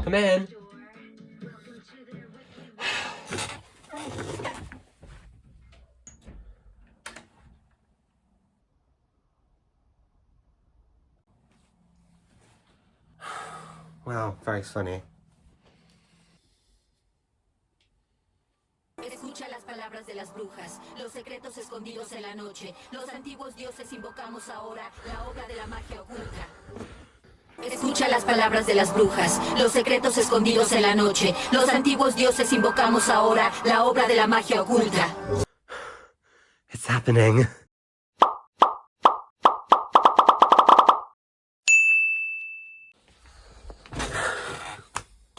Come in. Wow, very funny. Escucha las palabras de las brujas, los secretos escondidos en la noche. Los antiguos dioses invocamos ahora la obra de la magia oculta. Escucha las palabras de las brujas, los secretos escondidos en la noche. Los antiguos dioses invocamos ahora la obra de la magia oculta. It's happening.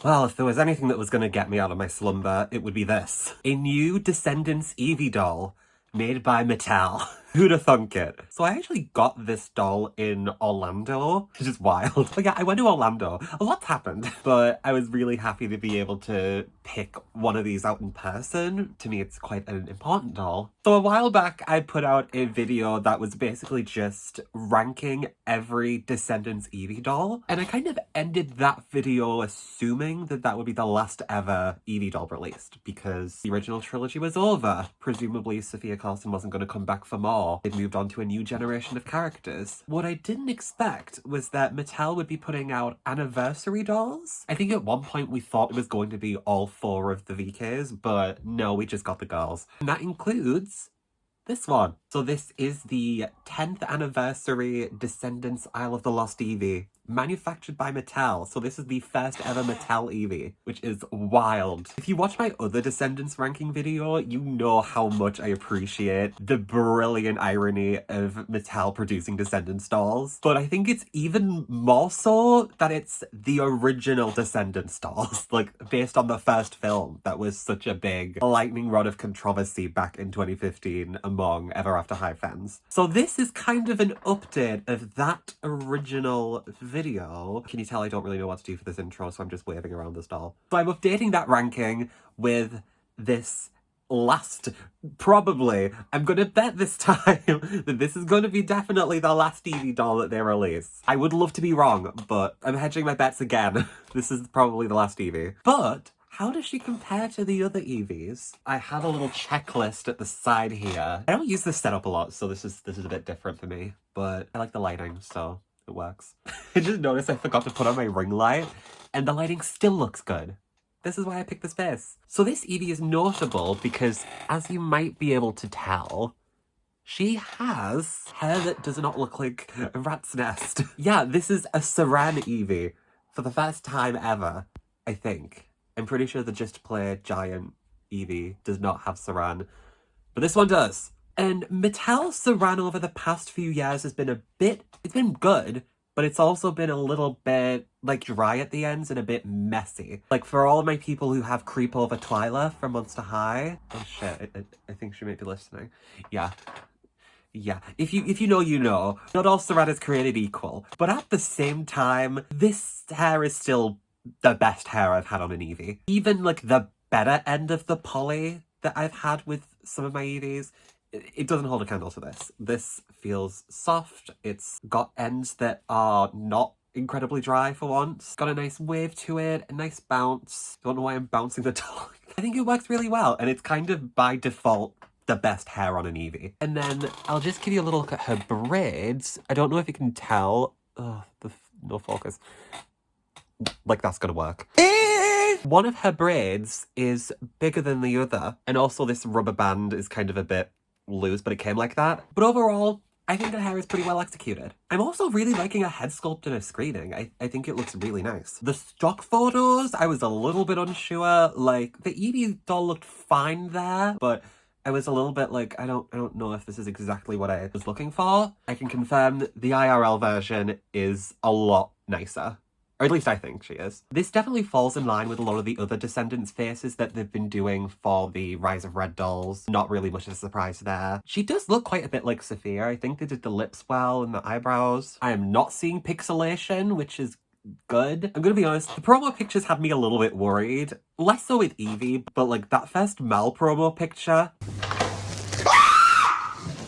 Well, if there was anything that was going to get me out of my slumber, it would be this. A new Descendants Evie doll made by Mattel. Who'd have thunk it? So I actually got this doll in Orlando, which is wild. But yeah, I went to Orlando. A lot's happened, but I was really happy to be able to pick one of these out in person. To me, it's quite an important doll. So a while back, I put out a video that was basically just ranking every Descendants Evie doll. And I kind of ended that video assuming that that would be the last ever Evie doll released, because the original trilogy was over. Presumably, Sophia Carlson wasn't going to come back for more. They'd moved on to a new generation of characters. What I didn't expect was that Mattel would be putting out anniversary dolls. I think at one point we thought it was going to be all 4 of the VKs, but no, we just got the girls. And that includes this one. So this is the 10th anniversary Descendants Isle of the Lost Evie, manufactured by Mattel. So this is the first ever Mattel Evie, which is wild. If you watch my other Descendants ranking video, you know how much I appreciate the brilliant irony of Mattel producing Descendants dolls. But I think it's even more so that it's the original Descendants dolls, like based on the first film that was such a big lightning rod of controversy back in 2015 among Ever After High fans. So this is kind of an update of that original video. Can you tell I don't really know what to do for this intro, so I'm just waving around this doll. So I'm updating that ranking with this last, probably, I'm gonna bet this time that this is gonna be definitely the last Evie doll that they release. I would love to be wrong, but I'm hedging my bets again. This is probably the last Evie. But how does she compare to the other Evies? I have a little checklist at the side here. I don't use this setup a lot, so this is a bit different for me, but I like the lighting, so it works. I just noticed I forgot to put on my ring light, and the lighting still looks good. This is why I picked this face. So this Evie is notable because, as you might be able to tell, she has hair that does not look like a rat's nest. Yeah, this is a Saran Evie for the first time ever, I think. I'm pretty sure the Just Play giant Evie does not have Saran, but this one does. And Mattel's Saran over the past few years has been it's been good, but it's also been a little bit, like, dry at the ends and a bit messy. Like, for all of my people who have Creep Over Twyla from Monster High, oh shit, I think she might be listening. Yeah. Yeah, if you know, you know. Not all Saran is created equal, but at the same time, this hair is still the best hair I've had on an Evie. Even, like, the better end of the poly that I've had with some of my Evies, it doesn't hold a candle to this. This feels soft. It's got ends that are not incredibly dry for once. Got a nice wave to it, a nice bounce. Don't know why I'm bouncing the doll. I think it works really well, and it's kind of by default the best hair on an Evie. And then I'll just give you a little look at her braids. I don't know if you can tell. Oh, no focus. Like, that's gonna work. One of her braids is bigger than the other, and also this rubber band is kind of a bit loose, but it came like that. But overall, I think the hair is pretty well executed. I'm also really liking her head sculpt in her screening. I think it looks really nice. The stock photos, I was a little bit unsure. Like, the Evie doll looked fine there, but I was a little bit like, I don't know if this is exactly what I was looking for. I can confirm that the IRL version is a lot nicer. Or at least I think she is. This definitely falls in line with a lot of the other Descendants faces that they've been doing for the Rise of Red dolls. Not really much of a surprise there. She does look quite a bit like Sophia. I think they did the lips well and the eyebrows. I am not seeing pixelation, which is good. I'm gonna be honest, the promo pictures had me a little bit worried. Less so with Evie, but like that first Mal promo picture.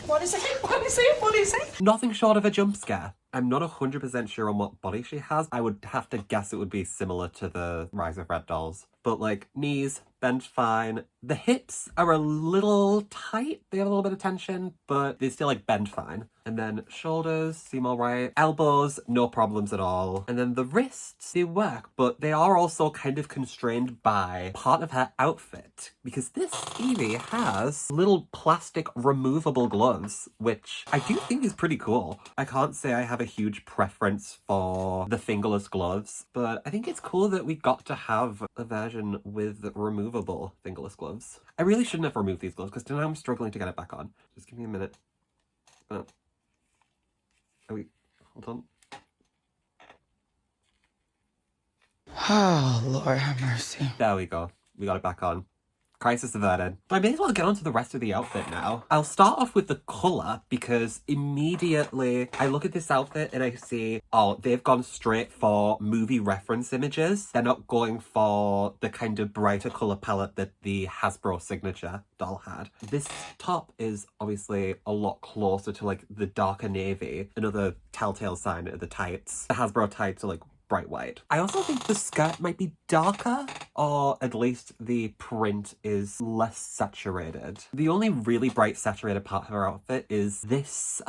What is it? What is it? What is it? Nothing short of a jump scare. I'm not 100% sure on what body she has. I would have to guess it would be similar to the Rise of Red dolls. But like, knees bent fine. The hips are a little tight. They have a little bit of tension, but they still like bend fine. And then shoulders seem all right. Elbows, no problems at all. And then the wrists, they work, but they are also kind of constrained by part of her outfit. Because this Evie has little plastic removable gloves, which I do think is pretty cool. I can't say I have a huge preference for the fingerless gloves, but I think it's cool that we got to have a version with removable fingerless gloves. I really shouldn't have removed these gloves because now I'm struggling to get it back on. Just give me a minute. Oh. Hold on. Oh, Lord have mercy. There we go. We got it back on. Crisis averted. But I may as well get on to the rest of the outfit now. I'll start off with the colour because immediately I look at this outfit and I see, oh, they've gone straight for movie reference images. They're not going for the kind of brighter colour palette that the Hasbro signature doll had. This top is obviously a lot closer to like the darker navy, another telltale sign of the tights. The Hasbro tights are like bright white. I also think the skirt might be darker, or at least the print is less saturated. The only really bright saturated part of her outfit is this,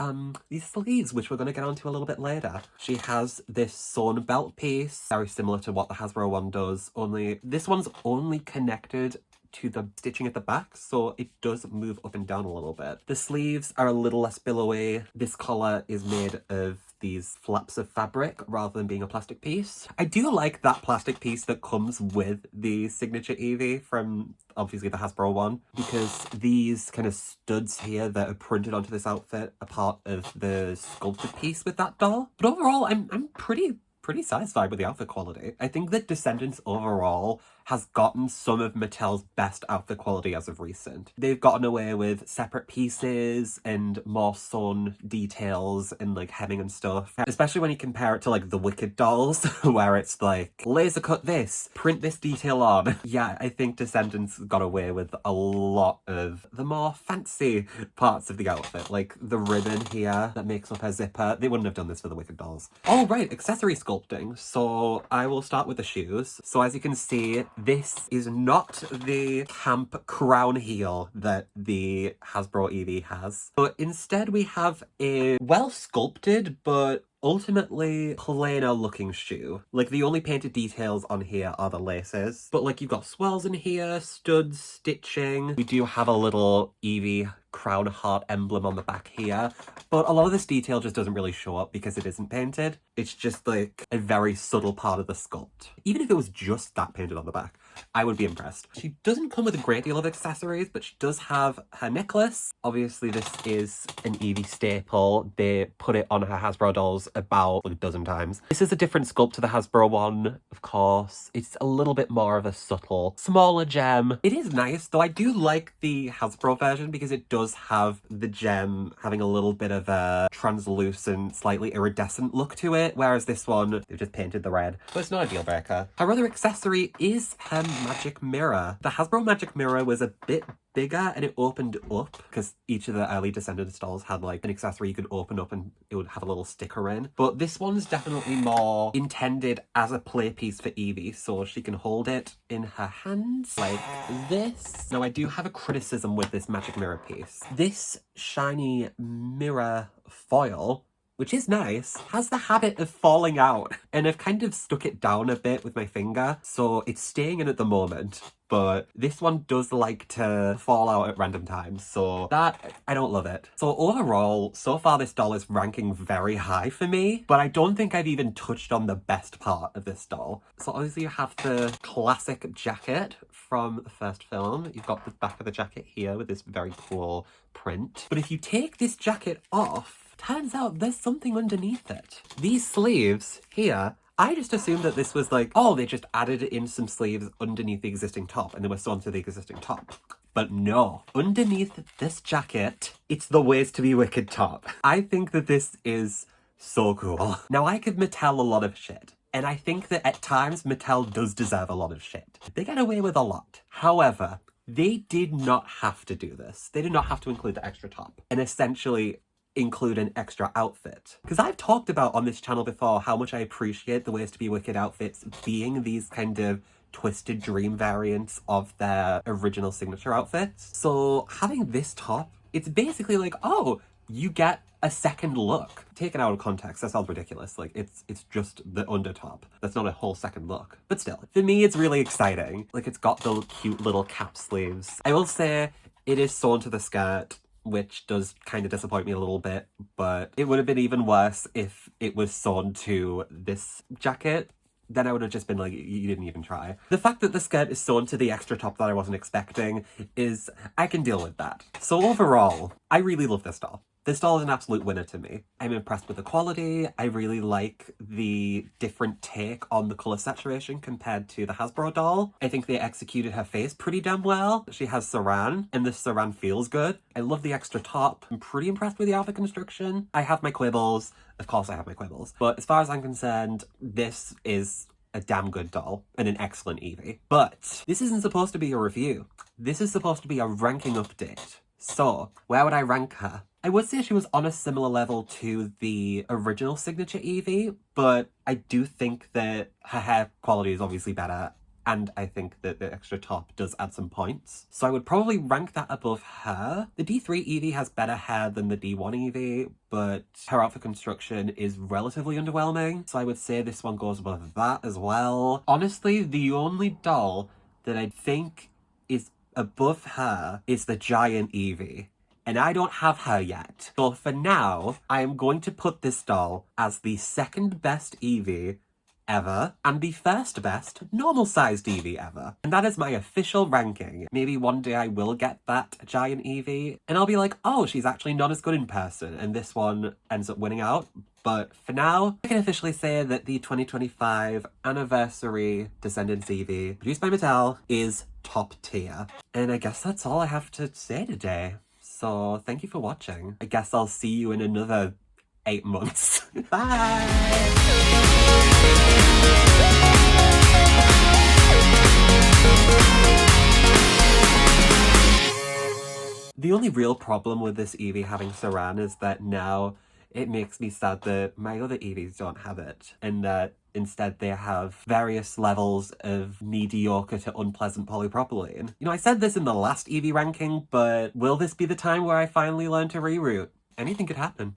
these sleeves, which we're going to get onto a little bit later. She has this sewn belt piece, very similar to what the Hasbro one does, only this one's only connected to the stitching at the back, so it does move up and down a little bit. The sleeves are a little less billowy. This collar is made of these flaps of fabric rather than being a plastic piece. I do like that plastic piece that comes with the signature Evie from obviously the Hasbro one, because these kind of studs here that are printed onto this outfit are part of the sculpted piece with that doll. But overall, I'm pretty satisfied with the outfit quality. I think that Descendants overall has gotten some of Mattel's best outfit quality as of recent. They've gotten away with separate pieces and more sewn details and like hemming and stuff. Especially when you compare it to like the Wicked dolls, where it's like, laser cut this, print this detail on. Yeah, I think Descendants got away with a lot of the more fancy parts of the outfit, like the ribbon here that makes up her zipper. They wouldn't have done this for the Wicked dolls. All right, accessory sculpting. So I will start with the shoes. So as you can see, this is not the camp crown heel that the Hasbro Evie has, but instead we have a well sculpted but ultimately plainer looking shoe. Like the only painted details on here are the laces, but like you've got swirls in here, studs, stitching. We do have a little Evie crown heart emblem on the back here, but a lot of this detail just doesn't really show up because it isn't painted. It's just like a very subtle part of the sculpt. Even if it was just that painted on the back, I would be impressed. She doesn't come with a great deal of accessories, but she does have her necklace. Obviously this is an Evie staple. They put it on her Hasbro dolls about like a dozen times. This is a different sculpt to the Hasbro one, of course. It's a little bit more of a subtle, smaller gem. It is nice, though I do like the Hasbro version because it does have the gem having a little bit of a translucent, slightly iridescent look to it, whereas this one, they've just painted the red. But it's not a deal breaker. Her other accessory is her magic mirror. The Hasbro magic mirror was a bit bigger and it opened up because each of the early Descendants dolls had like an accessory you could open up and it would have a little sticker in. But this one's definitely more intended as a play piece for Evie, so she can hold it in her hands like this. Now I do have a criticism with this magic mirror piece. This shiny mirror foil, which is nice, has the habit of falling out, and I've kind of stuck it down a bit with my finger, so it's staying in at the moment, but this one does like to fall out at random times, so that, I don't love it. So overall, so far this doll is ranking very high for me, but I don't think I've even touched on the best part of this doll. So obviously you have the classic jacket from the first film. You've got the back of the jacket here with this very cool print. But if you take this jacket off, turns out there's something underneath it. These sleeves here, I just assumed that this was like, oh, they just added in some sleeves underneath the existing top and they were sewn to the existing top. But no, underneath this jacket, it's the Ways to Be Wicked top. I think that this is so cool. Now, I give Mattel a lot of shit, and I think that at times Mattel does deserve a lot of shit. They get away with a lot. However, they did not have to do this. They did not have to include the extra top. And essentially, include an extra outfit. Because I've talked about on this channel before how much I appreciate the Ways to Be Wicked outfits being these kind of twisted dream variants of their original signature outfits. So having this top, it's basically like, oh, you get a second look. Taken out of context, that sounds ridiculous. Like, it's just the under top. That's not a whole second look. But still, for me, it's really exciting. Like, it's got the cute little cap sleeves. I will say, it is sewn to the skirt, which does kind of disappoint me a little bit, but it would have been even worse if it was sewn to this jacket. Then I would have just been like, you didn't even try. The fact that the skirt is sewn to the extra top that I wasn't expecting is, I can deal with that. So overall, I really love this doll. This doll is an absolute winner to me. I'm impressed with the quality. I really like the different take on the colour saturation compared to the Hasbro doll. I think they executed her face pretty damn well. She has saran, and the saran feels good. I love the extra top. I'm pretty impressed with the outfit construction. I have my quibbles. Of course I have my quibbles. But as far as I'm concerned, this is a damn good doll and an excellent Evie. But this isn't supposed to be a review. This is supposed to be a ranking update. So, where would I rank her? I would say she was on a similar level to the original signature Evie, but I do think that her hair quality is obviously better, and I think that the extra top does add some points. So I would probably rank that above her. The D3 Evie has better hair than the D1 Evie, but her outfit construction is relatively underwhelming, so I would say this one goes above that as well. Honestly, the only doll that I think is above her is the giant Evie. And I don't have her yet. So for now, I am going to put this doll as the second best Evie ever and the first best normal-sized Evie ever. And that is my official ranking. Maybe one day I will get that giant Evie and I'll be like, oh, she's actually not as good in person, and this one ends up winning out. But for now, I can officially say that the 2025 anniversary Descendants Evie, produced by Mattel, is top tier. And I guess that's all I have to say today. So thank you for watching. I guess I'll see you in another 8 months. Bye! The only real problem with this Evie having saran is that now it makes me sad that my other Evies don't have it, and that instead they have various levels of mediocre to unpleasant polypropylene. You know, I said this in the last Evie ranking, but will this be the time where I finally learn to reroute? Anything could happen.